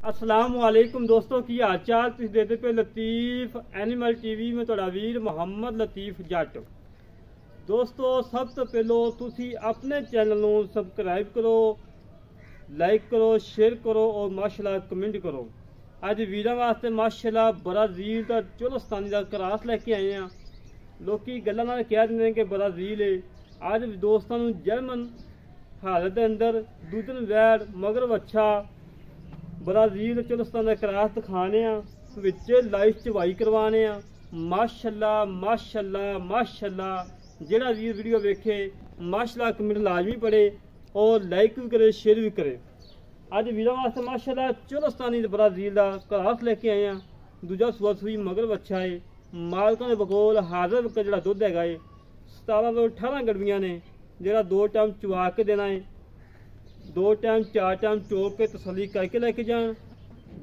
अस्सलाम वालेकुम दोस्तों की हाल चाल तुम देखते पे लतीफ एनिमल टीवी में तुहाडा वीर मुहम्मद लतीफ जट। दोस्तों सब तो पहलो तुसी अपने चैनल को सबसक्राइब करो, लाइक करो, शेयर करो और माशाल्लाह कमेंट करो। अज वीर वास्ते माशाल्लाह ब्राजील का चोलस्तानी का क्रास लैके आए हैं। लोग गल्लां नाल कह दिंदे कि ब्राजील है। अज दोस्तों जर्मन हालत के अंदर दूधन वैड़ मगर वच्छा ब्राजील चोलस्तान का क्रास दिखाने लाइव चवाई करवाने। माशाल्लाह माशाल्लाह माशाल्लाह। जेड़ा वीर वीडियो वेखे माशाल्लाह कमेंट लाजमी पड़े और लाइक भी करे, शेयर भी करे। अज वीरों वास्ते माशाल्लाह चोलस्तानी ब्राजील का क्रास लेके आए हैं। दूजा सूआ सूई मगर बच्चा है। मालकों के बकोल हाजिर जो दुध है 17 तो 18 गड़बियाँ ने, जोड़ा 2 टाइम चवा के देना है, 2 टाइम 4 टाइम चो के तसली करके लेके जान।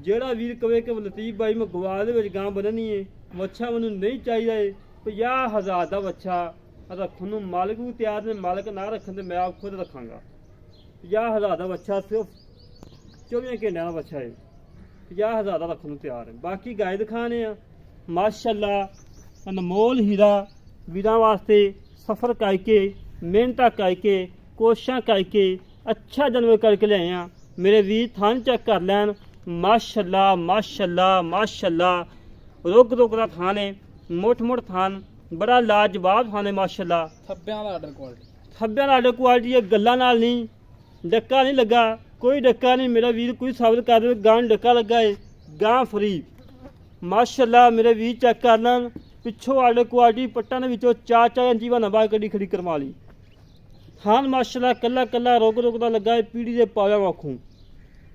जोड़ा वीर कहे कि लतीफ भाई मैं गवाल गां बननी है, बच्चा मैं नहीं चाहिए 50,000 का बच्चा रखने मालिक भी तैयार ने। मालिक ना रखन तो मैं आप खुद रखांगा। 50,000 का बच्चा सिर्फ 24 घंटे का बच्चा है, 50,000 का रखने तैयार है। बाकी गाय दिखाने माशाल्लाह अनमोल हीरा वीर वास्ते सफ़र करके मेहनत करके कोशिशा करके अच्छा जानवर करके लियाए हैं। मेरे वीर थान चेक कर लैन। माशाल्लाह माशाल्लाह माशाल्लाह। रुक रुक का थान है, मुठ मुठ थान, बड़ा लाजवाब थान है माशाल्लाह। थब्बियां दा आर्डर क्वालिटी, थब्बियां दा आर्डर क्वालिटी है। गल्लां नाल नहीं, डक्का नहीं लगा, कोई डक्का नहीं। मेरा वीर कोई साबित कर दे गां डक्का लगा है, गां फ्री। माशाल्लाह मेरे वीर चेक कर लैन। पिछों आर्डर क्वालिटी पट्टा ने विचों 4-4 इंची वा नवा कड़ी खड़ी करवा ली। थान माशाल्लाह कला कला रुक रुक का लगा है, पीढ़ी के पाव्या वाखू।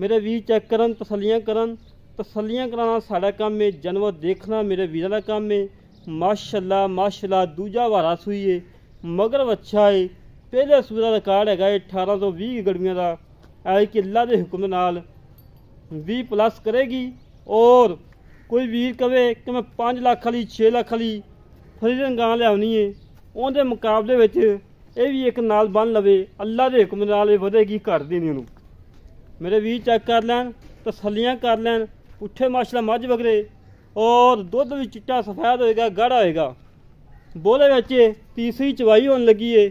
मेरे वीर चेक करन, तसलियां करन। तसलियां कराना साड़ा काम है, जानवर देखना मेरे वीर का काम है। माशाल्लाह माशाल्लाह। दूजा वारा सूई है, मगर अच्छा है। पहले सूई का रिकॉर्ड है 18 तो 20 गड़बियां का। आई कि अल्लाह के हुक्म नाल 20 प्लस करेगी। और कोई वीर कहे कि मैं 5 लाख वाली 6 लाख वाली फ्रीजन गां लियानी है, उनके मुकाबले में ये भी एक नाल बन लवे, अल्लाह के हुक्म नाल वधेगी, घटदी नहीं उन्होंने। मेरे वीर चेक कर लैन, तसलियां कर लैन। पुट्ठे माशाल्लाह मझ बकरे और दुध भी चिट्टा सफेद होएगा, गाढ़ा होएगा। बोले बच्चे तीसरी चवाई होने लगी है,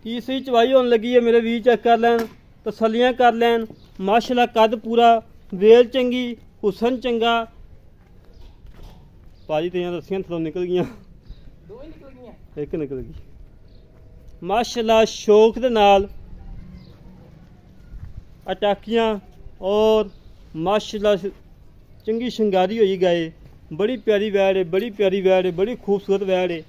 तीसरी चवाई होने लगी है। मेरे वीर चेक कर लैन, तसलियां कर लैन। माशाल्लाह कद पूरा, वेल चंगी, हुसन चंगा। भाजी तेरियां रस्सियां थलों निकल गई, 2 ही निकल गई, एक निकल गई। माशाल्लाह शौक दे नाल अटाकियां और माशाल्लाह चंगी शंगारी होई गए। बड़ी प्यारी वैड़ है, बड़ी प्यारी वैड़ है, बड़ी खूबसूरत वैड़ है।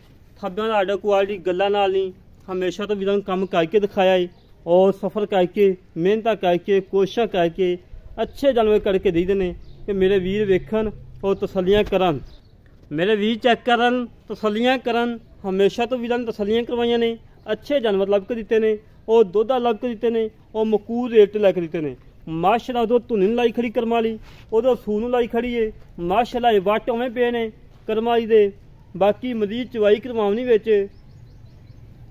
थब्बियां दा आर्डर क्वालिटी गल्लां नाल नहीं, हमेशा तो वीरां काम करके दिखाया है और सफ़र करके मेहनत करके कोशिशां करके अच्छे जानवर करके दे देने कि मेरे वीर वेखन और तसलियां करन। मेरे वीर चेक करन, तसलियां करन। हमेशा तो वीरां तसलियां करवाइयां ने, अच्छे जानवर लभ के दिते ने और दुध लभ के दिते ने और मकूर रेट लैके दिते ने। माशाल्लाह उदों धुनी लाई खड़ी करमा ली, उदों सूह नूं लाई खड़ी है। माशाल्लाह वट उवें पे ने करमाई दे। बाकी मजीद चवाई करवावनी विच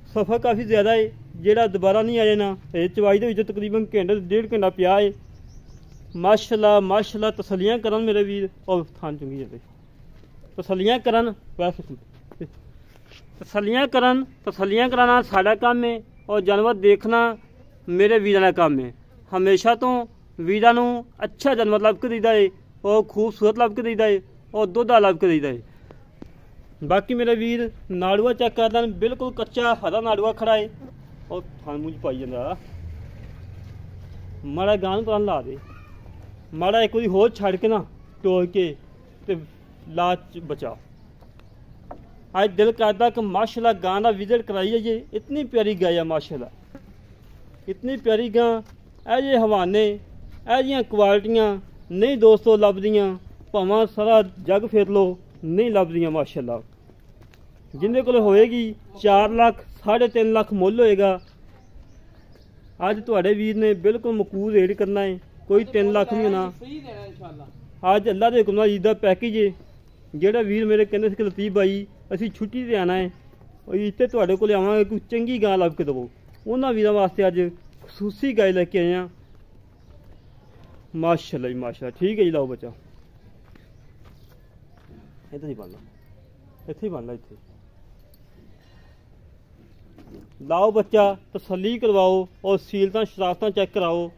सफ़र काफ़ी ज़्यादा है, जेड़ा दोबारा नहीं आ जाना। ये चवाई दे विच तकरीबन घंटे 1.5 घंटा पिया है। माशाल्लाह माशाल्लाह। तसलियां करन मेरे वीर और थान चुंगी जाते तसलियां करन। वैसे तसलियां करन, तसलियां कराना साड़ा काम है और जानवर देखना मेरे वीर का काम है। हमेशा तो वीरां नूं अच्छा जानवर लभ के दीदा है और खूबसूरत लभ के दीदा है और दुध लभ के दीदा है। बाकी मेरे वीर नाड़ुआ चेक कर दें, बिल्कुल कच्चा हरा नाड़ुआ खड़ा है और थान मूंह पाई जाता। माड़ा गां नूं ला दे, माड़ा एक बारी होर छड़ के ना टोर के ते लाच बचा। आज दिल करता कि माशाल्लाह गां का विजिट कराई जाइए। इतनी प्यारी गाय है माशाल्लाह, इतनी प्यारी गां। ए जे हवाने ए जियां क्वालिटियां नहीं दोस्तों लभदियां, भावें सारा जग फेर लो नहीं लभदियां माशाल्लाह। जिंदे कोल होएगी 4 लाख 3.5 लाख मुੱਲ होएगा। अज तुहाडे वीर ने बिल्कुल मकूर रेट करना है, कोई 3 लाख नहीं होना। अज अल्लाह के हुक्म नाल ईद दा पैकेज है। जेड़ा वीर मेरे कहंदे सी कि लतीफ भाई असीं छुट्टी ते आना है, इत्थे तुहाडे कोल आवांगे, कोई चंगी गां लभ के दवो। उन्हां वीरां वास्ते अज खसूसी गाय लैके आए हैं। माशाल्लाह जी माशाल्लाह। ठीक है जी, लाओ बच्चा इधर ही बनना, इत्थे ही बनना, इत्थे लाओ बच्चा, तसल्ली करवाओ और सीलतां शरारतां चेक कराओ।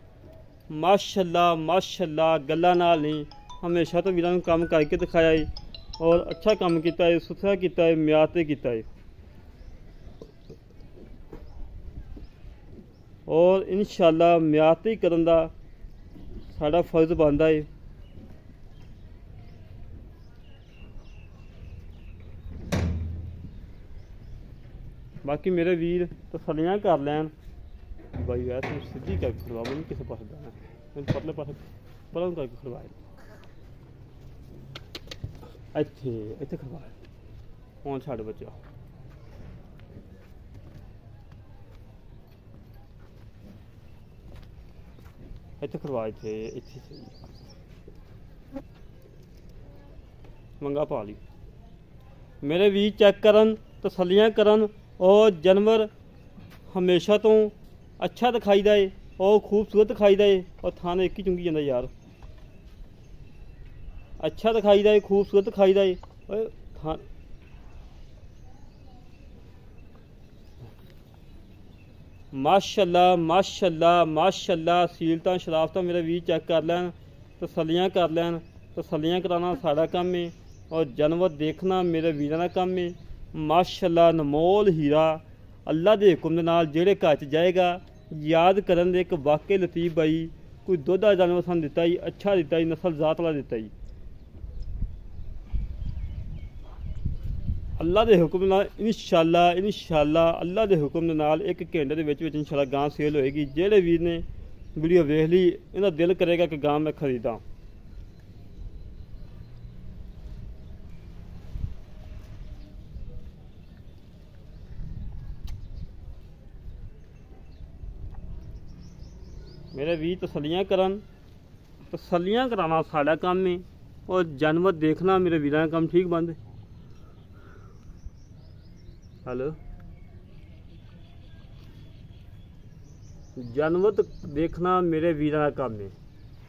माशाल्लाह माशाल्लाह, गल्लां नाल नहीं, हमेशा तो वीरां नूं काम करके दिखाया है और अच्छा काम किया है, सुथरा किया है, म्यार ते किया है और इंशाअल्लाह म्यार ते करन दा साडा फर्ज बनदा है। बाकी मेरे वीर तसल्लियां कर लैन भाई, यार तुम सीधी करके खड़वा, मैंने किसी पास जाना, मैंने पतले पास परम करके खड़वाए, इत्थे इत्थे खड़वाए, हुण छड्ड बच्चा। इत्थे खड़वा, इत्थे इत्थे सही मंगा पा ली। मेरे वीर चेक करन, तसल्लियां करन और जानवर हमेशा तो अच्छा दिखाई दे और खूबसूरत दिखाई दे और थाने एक ही चुंगी जाता यार, अच्छा दिखाई दे, खूबसूरत दिखाई दे थान माशाल्लाह माशाल्लाह माशाल्लाह। सीलतां शराफतां मेरे वीर चेक कर लैन, तसल्लियां कर लैन। तसल्लियां कराना साड़ा काम है और जानवर देखना मेरे वीरां दा काम है। माशाल्लाह अनमोल हीरा अल्लाह के हुक्म दे नाल जेहड़े घर च जाएगा याद करन दे, एक वाकई लतीफ भाई कोई दुध का जानवर सानूं दिता ही, अच्छा दिता ही, नस्ल जात वाला दिता ही। अल्लाह के हुक्म नाल इंशाअल्लाह इंशाअल्लाह अल्लाह के हुक्म दे नाल एक घंटे दे विच इंशाअल्लाह गां सेल होएगी। जेहड़े वीर ने वीडियो वेख ली इहदा दिल करेगा कि गां मैं खरीदा। मेरे वीर तसल्लियां करन, तसल्लियां कराना साड़ा काम है और जानवर देखना मेरे वीरां दा काम। ठीक बंद हेलो, जानवर देखना मेरे वीरां दा काम है।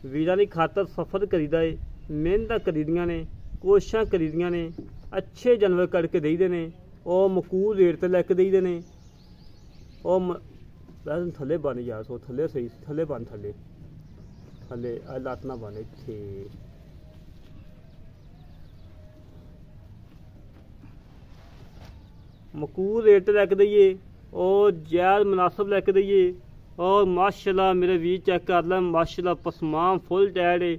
वीरां दी खातर सफ़र करीदा है, मेहनत करीदियां ने, कोशिशां करीदियां ने, अच्छे जानवर करके देईदे ने और मकूल रेट ते लैके देईदे ने और वैसे थले बन यार, सो थले सही, थले बन, थले थले लत्त ना बन, इत्थे मकूल रेट लैके देइए और जायज़ मुनासिब लैके देइए और माशाल्लाह मेरे वीर चेक कर लें, माशाल्लाह पसमाम फुल टैड है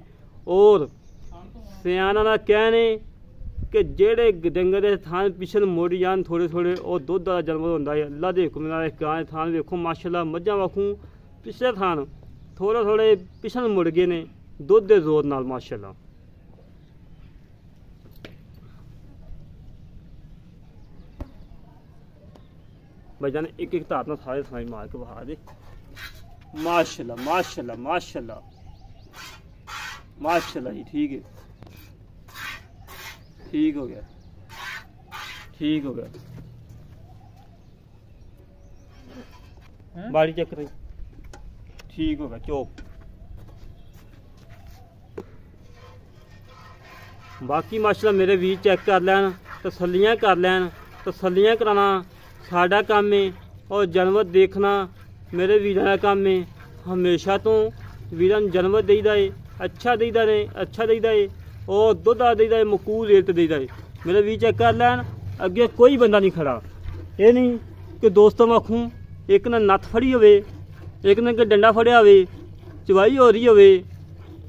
और सियाना दा कहने कि जेड़े डंगर दे थान पिछल मुड़ जान थोड़े थोड़े और दुध का जानवर होंदा है। अल्लाह के हुक्म नाल गां दे थान वेखो माशाल्लाह, मझां वाखूं पिछले थान थोड़े थोड़े पिछल मुड़ गए ने दुध के जोर नाल माशाल्लाह। भाई जान एक एक धार ना सारे थाने मार के बहा दे। माशाल्लाह माशाल्लाह माशाल्लाह माशाल्लाह जी, ठीक है, ठीक हो गया, ठीक हो गया। बाड़ी चेक करें, ठीक हो गया चौक। बाकी माशाल्लाह मेरे वीर चेक कर लैन, तसल्लियां कर लैन। तसल्लियां कराना साड़ा काम है और जानवर देखना मेरे वीरां दा काम है। हमेशा तो वीरां जानवर देईदा है, अच्छा देईदा ने, अच्छा देईदा है और दुध आ देईदा है, मकूल रेट देईदा है। मेरे वीर चेक कर लैन, अगे कोई बंदा नहीं खड़ा। ये नहीं कि दोस्तों में आखूँ एक ने नत्थ फड़ी होवे, एक ने कि डंडा फड़िया होवे, चवाई हो रही होवे,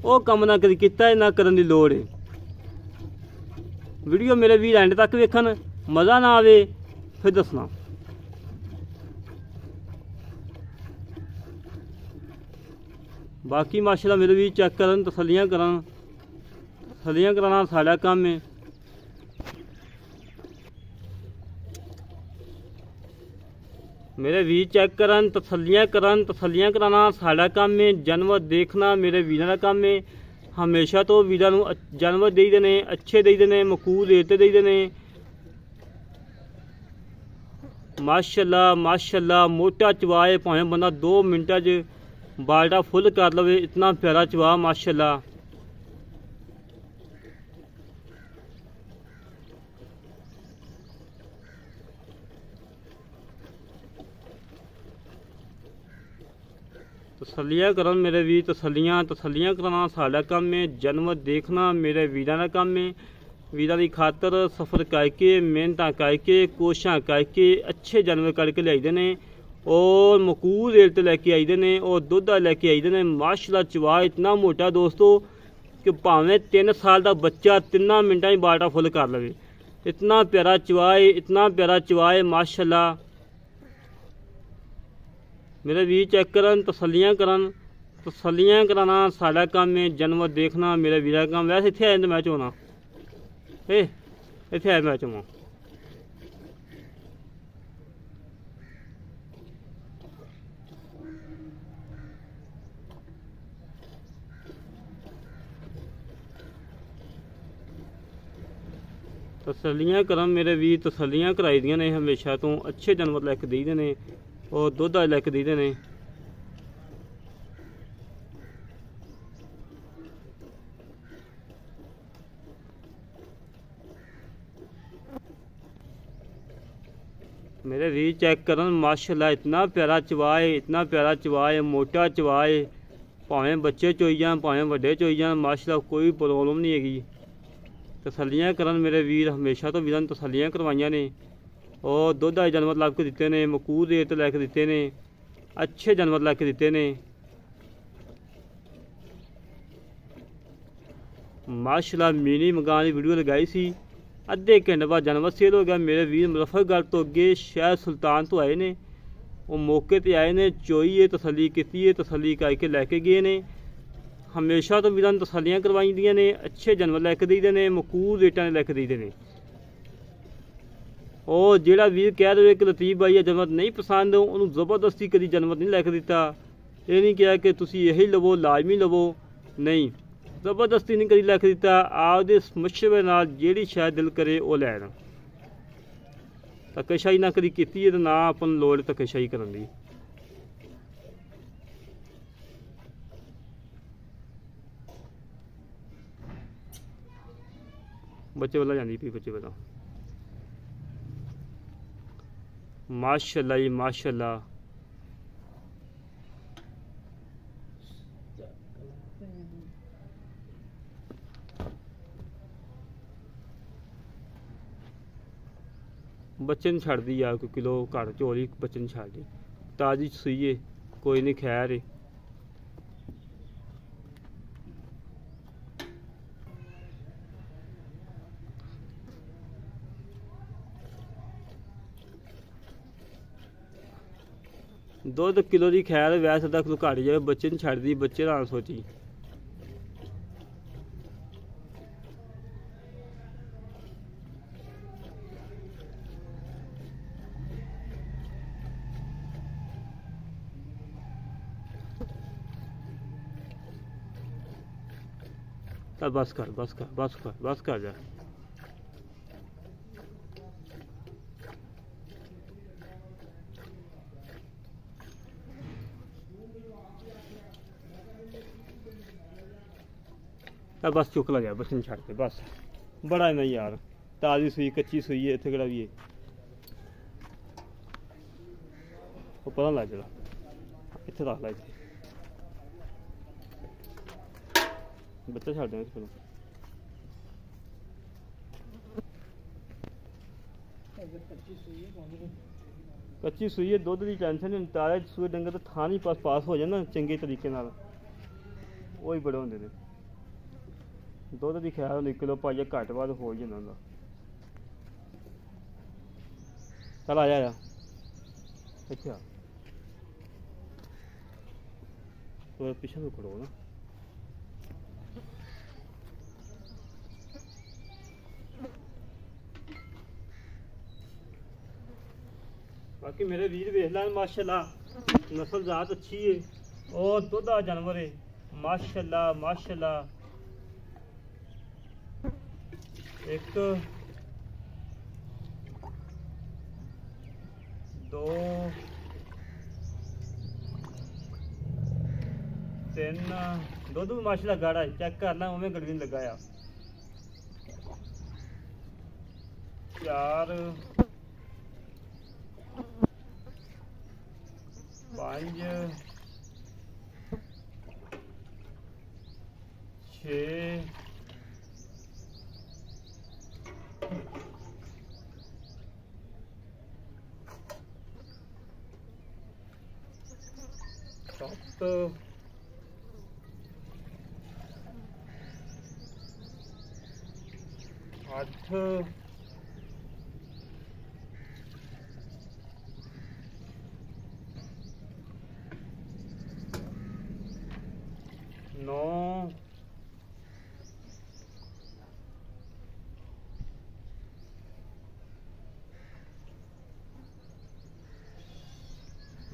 वो काम ना कदी कीता है ना करन दी लोड़ है। वीडियो मेरे वीर एंड तक वेखन, मज़ा ना आवे फिर दसना। बाकी माशाल्लाह मेरे वीर चेक करन, तसल्लियां करन। तसल्लियां कराना साड़ा काम है। मेरे वीर चेक करन, तसल्लियां करन। तसल्लियां कराना साड़ा काम है। जानवर देखना मेरे वीरां दा काम है। हमेशा तो वीरां नूं जानवर देईदे ने, अच्छे देईदे ने, मकूल रेट ते देईदे ने। माशाल्लाह माशाल्लाह मोटा चवाए भावें बंदा 2 मिनटां च बाल्टा फुल कर लवे, इतना प्यारा चवा माशाल्लाह। तसलियां करन मेरे वीर, तसलियां कराना साडा काम है, जानवर देखना मेरे वीरां दा काम है। वीरां दी खातर सफ़र करके मेहनत करके कोशिशां करके अच्छे जानवर करके लियाईदे ने और मकूल रेट लैके आईदे ने और दुध लैके आईदे ने माशाल्लाह। चवा इतना मोटा दोस्तों कि भावें 3 साल का बच्चा 3 मिनटां ही बाल्टा फुल कर लवे, इतना प्यारा चवा है, इतना प्यारा चवा है माशाल्लाह। मेरे वीर चेक करन, तसलियां कराना साडा काम है, जानवर देखना मेरे वीरा काम। वैसे इत्थे आए तो मैं चोना इत्थे आए मैं चोवां। तसलियां करन मेरे वीर, तसलियां कराई दियां ने हमेशा तो, अच्छे जानवर लैके देईदे ने और दुध लैके देईदे ने। मेरे वीर चेक करन माशाल्लाह, इतना प्यारा चवा है, इतना प्यारा चवा है, मोटा चवा है। भावें बच्चे चोई जान भावें वड्डे चोई जान माशाल्लाह, कोई प्रॉब्लम नहीं हैगी। तसलियां करन मेरे वीर, हमेशा तो वीरां तसलियां करवाइयां ने और दुध आए जानवर ला के दिते ने, मकूल रेट लैके दिते ने, अच्छे जानवर लैके दिते ने माशाल्लाह। मिनी मकान की वीडियो लगाई सी, अद्धे घंटे बाद जानवर सेल हो गया। मेरे वीर मुजफ्फरगढ़ तो अगे शहर सुल्तान तो आए ने, वो मौके पर आए ने, चोई है तसली की है, तसली करके लैके गए ने। हमेशा तो वीरां तसलियां करवाई दियां ने, अच्छे जानवर लैके देईदे ने, मकूल रेटां लैके देईदे ने। और जिहड़ा वीर कह दे कि लतीफ भाई ये जानवर नहीं पसंद, उन्होंने जबरदस्ती कभी जानवर नहीं लैके दिता। ये नहीं कहा कि तुसी यही लवो लाजमी लवो, नहीं जबरदस्ती नहीं कभी लैके दिता। आपदे मशवरे नाल जिहड़ी शायद दिल करे वो लैण। धक्केशाही ना कभी कीती है तो ना अपन लोड़ धक्केशाही करन दी। बच्चे वाला जाती पी, बच्चे वाला माशाल्लाह जी माशाल्लाह। बच्चे नहीं छड़दी यार, कोई किलो घर चोरी बच्चे नहीं छड़दी। ताजी सूई है, कोई नहीं खैर है। दुध किलो की खैर वैसे तो किलो घट जाए, बच्चे नहीं छड़दी, बच्चे ना सोची। बस कर बस कर बस कर बस कर जा। बस चुक ला गया, बस नहीं छड़ते बस। बड़ा नहीं यार, ताजी सूई कच्ची सूई है, इतने कड़ा भी है वो पता लग जरा। इतने रख ला, इतने बच्चा छड़ देना इसको। कच्ची सूई है, दुध की टेंशन नहीं। तारे सूए डंगर तो थान ही पास हो जाए ना चंगे तरीके नाल, वो ही बड़े होंदे ने। दुध की खैर होंदी, किलो पाइया घट वध हो जाता उंदा। चल आ जा इत्थे आ, तो पिछे में खड़ो ना। बाकी मेरे वीर वेख लैन माशाल्लाह, नस्ल जात अच्छी है और दुधा जानवर है माशाल्लाह माशाल्लाह। एक दो 3 ਦੁੱਧ ਵੀ ਮਾਸ਼ਾਅੱਲਾ ਗਾੜਾ ਚੈੱਕ ਕਰਨਾ ਉਵੇਂ ਗੜਵੀ ਲਗਾਇਆ 4 5 6 7 8 9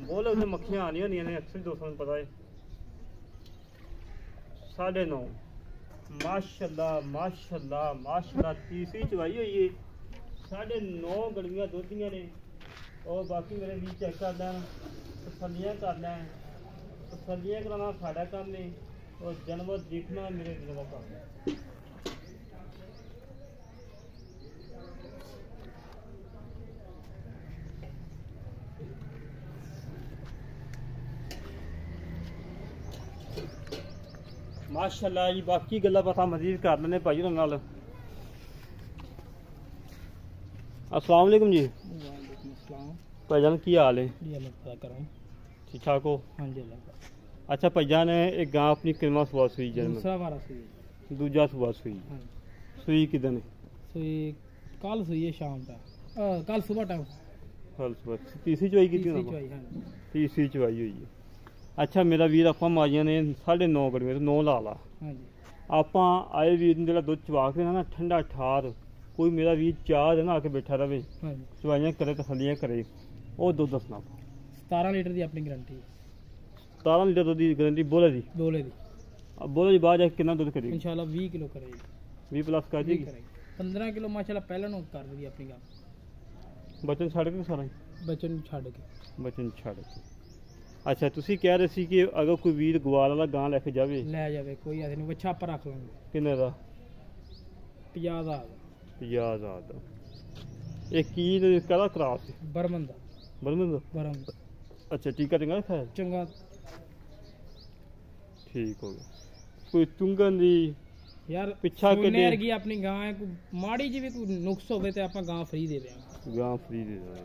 बोलो उसमें मक्खियां आनी होनी ने अक्सर दोस्तों को पता है 9:30 माशाल्लाह माशाल्लाह माशाल्लाह तीसरी चवाई हुई है 9:30 गड़ियां दुधियां ने और बाकी मेरे भी चेक कर लैन तसल्लियां कर लैन तसल्लियां कराना साड़ा काम है और जानवर देखना मेरे दिल का काम है माशाल्लाह जी बाकी गल्लां बातां मजीद कर लेने भाई होरां नाल अस्सलाम वालेकुम जी वालेकुम अस्सलाम भाईजान की हाल है जी अल्लाह पता करो ठीक ठाक हो हाँ जी अल्लाह अच्छा भाईजान एक गां अपनी किरमा सुबह सुई जन्म दूसरा वारा सुई दूजा सुबह सुई हाँ सुई किदन सुई कल सुई है शाम का कल सुबह टाइम कल सुबह तीसरी चवाई की तीसरी चवाई हाँ तीसरी चवाई हुई है अच्छा मेरा वीर ਆਪਾਂ ਮਾਰੀਆਂ ਨੇ 9:30 ਗੜੀਆਂ ਤੇ 9 ਲਾ ਲਾ ਹਾਂਜੀ ਆਪਾਂ ਆਏ ਵੀਰ ਨੂੰ ਜਿਹੜਾ ਦੁੱਧ ਚਵਾ ਕੇ ਨਾ ਠੰਡਾ ਠਾਰ ਕੋਈ ਮੇਰਾ ਵੀਰ ਚਾਹ ਦੇ ਨਾ ਆ ਕੇ ਬੈਠਾ ਰਵੇ ਹਾਂਜੀ ਚਵਾਈਆਂ ਕਰੇ ਤਸੱਲੀਆਂ ਕਰੇ ਉਹ ਦੁੱਧ ਦੱਸਣਾ 17 ਲੀਟਰ ਦੀ ਆਪਣੀ ਗਾਰੰਟੀ ਹੈ 17 ਲੀਟਰ ਦੁੱਧ ਦੀ ਗਾਰੰਟੀ ਬੋਲੇ ਦੀ ਦੋਲੇ ਦੀ ਬੋਲੇ ਦੀ ਬਾਅਦ ਜਾ ਕੇ ਕਿੰਨਾ ਦੁੱਧ ਕਰੇਗੀ इंशाल्लाह 20 किलो करेगी 20 प्लस कर देगी 15 किलो माशाल्लाह पहले नो कर देगी अपनी गां बचन छड़ के सारा बच्चों ਨੂੰ ਛੱਡ ਕੇ बचन छड़ के अच्छा तुसी कह रहे सी कि अगर कोई वीर गवाल वाला गां लेके जावे ਲੈ ਜਾਵੇ ਕੋਈ ਐਸੇ ਨਹੀਂ ਬੱਚਾ ਆਪਾਂ ਰੱਖ ਲਾਂਗੇ किन्ने दा 50 ਦਾ 50,000 ਦਾ ਇਹ ਕੀ ਕਹਦਾ ਕਰਾਸ ਬਰਮਨ ਦਾ ਬਰਮਨ अच्छा टीका चंगा खाया ਚੰਗਾ ठीक हो गया कोई चुंगन दी ਯਾਰ ਪਿੱਛਾ ਸੋਨੇ ਕੱਢੇ। ਵਰਗੀ ਆਪਣੀ ਗਾਂ ਹੈ ਕੋਈ ਮਾੜੀ ਜੀ ਵੀ ਕੋਈ ਨੁਕਸ ਹੋਵੇ ਤੇ ਆਪਾਂ ਗਾਂ ਫ੍ਰੀ ਦੇ ਦਿਆਂਗੇ गां फ्री दे दो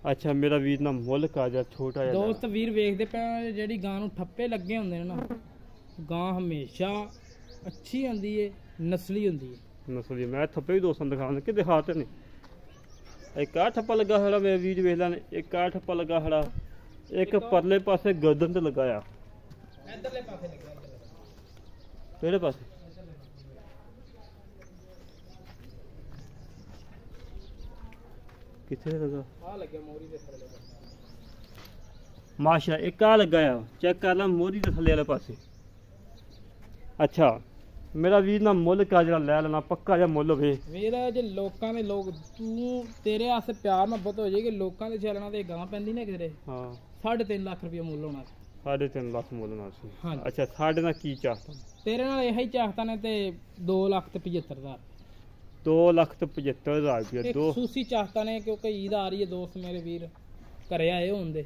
अच्छा मेरा वीर ना मुल्क आ जा छोटा जा ਦੋਸਤ ਵੀਰ ਵੇਖਦੇ ਪਏ ਜਿਹੜੀ ਗਾਂ ਨੂੰ ਠੱਪੇ ਲੱਗੇ ਹੁੰਦੇ ਨੇ ਨਾ ਗਾਂ ਹਮੇਸ਼ਾ ਅੱਛੀ ਹੁੰਦੀ ਏ ਨਸਲੀ ਹੁੰਦੀ ਏ नस्ल मैं थप्पे भी दोस्तों दिखाने कि दिखाते नहीं एक आ ठप्पा लगा खड़ा मेरे वीर वेख लैन एक आ ठप्पा लगा खड़ा एक परले पासे गर्दन ते लगाया ਇਧਰਲੇ ਪਾਸੇ ਲੱਗਿਆ ਕਿਹੜੇ ਪਾਸੇ ਕਿੱਥੇ ਲਗਾ ਆ ਲੱਗਿਆ ਮੋਰੀ ਦੇ ਥੱਲੇ ਮਾਸ਼ਾ ਇੱਕ ਆ ਲੱਗਾ ਆ ਚੈੱਕ ਕਰ ਲਾ ਮੋਰੀ ਦੇ ਥੱਲੇ ਵਾਲੇ ਪਾਸੇ ਅੱਛਾ ਮੇਰਾ ਵੀਰ ਨਾ ਮੁੱਲ ਕਾ ਜਿਹੜਾ ਲੈ ਲੈਣਾ ਪੱਕਾ ਜਿਹਾ ਮੁੱਲ ਹੋਵੇ ਵੀਰ ਜੇ ਲੋਕਾਂ ਦੇ ਲੋਕ ਤੂੰ ਤੇਰੇ ਆਸੇ ਪਿਆਰ ਮੁਹੱਬਤ ਹੋ ਜਾਏਗੀ ਲੋਕਾਂ ਦੇ ਚੱਲਣਾ ਤੇ ਗਾਂ ਪੈਂਦੀ ਨਾ ਕਿਧਰੇ ਹਾਂ 3.5 ਲੱਖ ਰੁਪਏ ਮੁੱਲ ਹੋਣਾ 3.5 ਲੱਖ ਮੁੱਲ ਨਾ ਸੀ ਹਾਂਜੀ। ਅੱਛਾ ਸਾਡੇ ਨਾਲ ਕੀ ਚਾਹਤਾ ਤੇਰੇ ਨਾਲ ਇਹੀ ਚਾਹਤਾ ਨੇ ਤੇ 2 ਲੱਖ ਤੇ 75,000 2,75,000 ਰੁਪਏ ਇੱਕ ਦੋ ਖਸੂਸੀ ਚਾਹਤਾ ਨੇ ਕਿਉਂਕਿ ਈਦ ਆ ਰਹੀ ਹੈ ਦੋਸਤ ਮੇਰੇ ਵੀਰ ਘਰੇ ਆਏ ਹੁੰਦੇ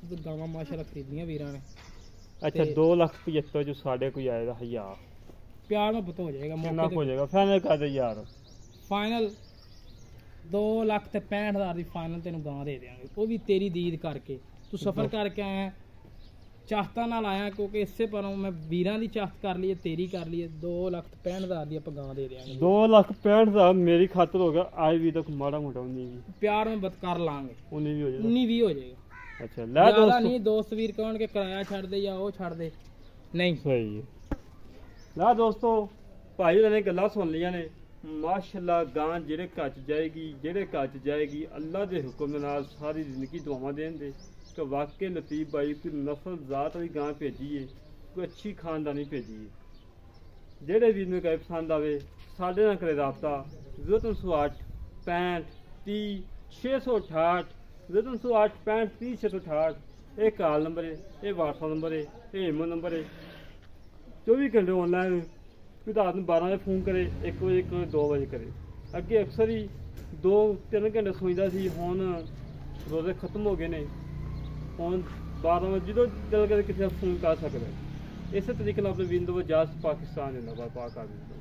ਤੇ ਗਾਵਾਂ ਮਾਸ਼ਾਅੱਲਾ ਖਰੀਦੀਆਂ ਵੀਰਾਂ ਨੇ ਅੱਛਾ ਤੇ 2,75,000 ਜੋ ਸਾਡੇ ਕੋਈ ਆਏਗਾ 1000 ਪਿਆਰ ਮੁਹੱਬਤ ਹੋ ਜਾਏਗਾ ਕਿੰਨਾ ਮੌਕੇ ਹੋ ਤੇ ਜਾਏਗਾ ਫਾਈਨਲ ਕਰ ਦੇ ਯਾਰ ਫਾਈਨਲ 2 ਲੱਖ ਤੇ 65,000 ਦੀ ਫਾਈਨਲ ਤੈਨੂੰ ਗਾਂ ਦੇ ਦੇਵਾਂਗੇ ਉਹ ਵੀ ਤੇਰੀ ਦੀਦ ਕਰਕੇ ਤੂੰ ਸਫ਼ਰ ਕਰਕੇ ਆਇਆ ਚਾਹਤਾ ਨਾਲ ਆਇਆ ਕਿਉਂਕਿ ਇਸੇ ਪਰੋਂ ਮੈਂ ਵੀਰਾਂ ਦੀ ਚਾਹਤ ਕਰ ਲਈ ਤੇਰੀ ਕਰ ਲਈ 2,65,000 ਦੀ ਆਪਾਂ ਗਾਂ ਦੇ ਦੇਵਾਂਗੇ 2,65,000 ਮੇਰੀ ਖਾਤਰ ਹੋ ਗਿਆ ਆਈ ਵੀ ਤੱਕ ਮਾੜਾ ਮੋਟਾ ਉਨੀ ਵੀ ਪਿਆਰ ਮੁਹੱਬਤ ਕਰ ਲਾਂਗੇ ਉਨੀ ਵੀ ਹੋ ਜਾਏਗਾ 19 ਵੀ ਹੋ ਜਾਏਗਾ ਅੱਛਾ ਲੈ ਜ਼ਿਆਦਾ ਦੋਸਤੋ ਨਹੀਂ ਦੋਸਤ ਵੀਰ ਕਹਿਣਗੇ ਕਿਰਾਇਆ ਛੱਡ ਦੇ ਜਾਂ ਉਹ ਛੱਡ ਦੇ ਨਹੀਂ ਸਹੀ ਹੈ ਲੈ ਦੋਸਤੋ ਭਾਈ ਉਹਨਾਂ ਨੇ ਗੱਲਾਂ ਸੁਣ ਲਈਆਂ ਨੇ ਮਾਸ਼ਾਅੱਲਾ ਗਾਂ ਜਿਹੜੇ ਘਰ 'ਚ ਜਾਏਗੀ ਜਿਹੜੇ ਘਰ 'ਚ ਜਾਏਗੀ ਅੱਲਾ ਦੇ ਹੁਕਮ ਦੇ ਨਾਲ ਸਾਰੀ ਜ਼ਿੰਦਗੀ ਦੁਆਵਾਂ ਦੇਣ ਦੇ ਕਿ ਵਾਕਈ ਲਤੀਫ ਭਾਈ ਕੋਈ ਨਸਲ ਜ਼ਾਤ ਵਾਲੀ ਗਾਂ ਭੇਜੀਏ ਕੋਈ ਅੱਛੀ ਖਾਨਦਾਨੀ ਭੇਜੀਏ ਜਿਹੜੇ ਵੀਰ ਨੂੰ ਕਹੇ ਪਸੰਦ ਆਵੇ ਸਾਡੇ ਨਾਲ ਕਰੇ ਰਾਬਤਾ 0308 65 30 668 0308 65 30 668 ਇਹ ਕਾਲ ਨੰਬਰ ਹੈ ਇਹ WhatsApp ਨੰਬਰ ਹੈ ਹੀਮੋ ਨੰਬਰ ਹੈ 24 ਘੰਟੇ ਆਨਲਾਈਨ। ਕੋਈ ਰਾਤ ਨੂੰ 12 ਵਜੇ ਫੋਨ ਕਰੇ, 1 ਵਜੇ 2 ਵਜੇ ਕਰੇ। ਅੱਗੇ ਅਕਸਰ ਹੀ 2-3 ਘੰਟੇ ਸੌਂਦਾ ਸੀ, ਹੁਣ ਰੋਜ਼ੇ ਖਤਮ ਹੋ ਗਏ ਨੇ। ਹੁਣ 12 ਵਜੇ ਜਦੋਂ ਦਿਲ ਕਰੇ ਕਿਸੇ ਦਾ ਫੋਨ ਕਰ ਸਕਦਾ। ਇਸੇ ਤਰੀਕੇ ਨਾਲ ਆਪਣੇ ਵਿੰਦੋ ਵਜਾਸ ਪਾਕਿਸਤਾਨ ਜਿੰਦਾਬਾਦ, ਪਾਕ ਆਰਮੀ।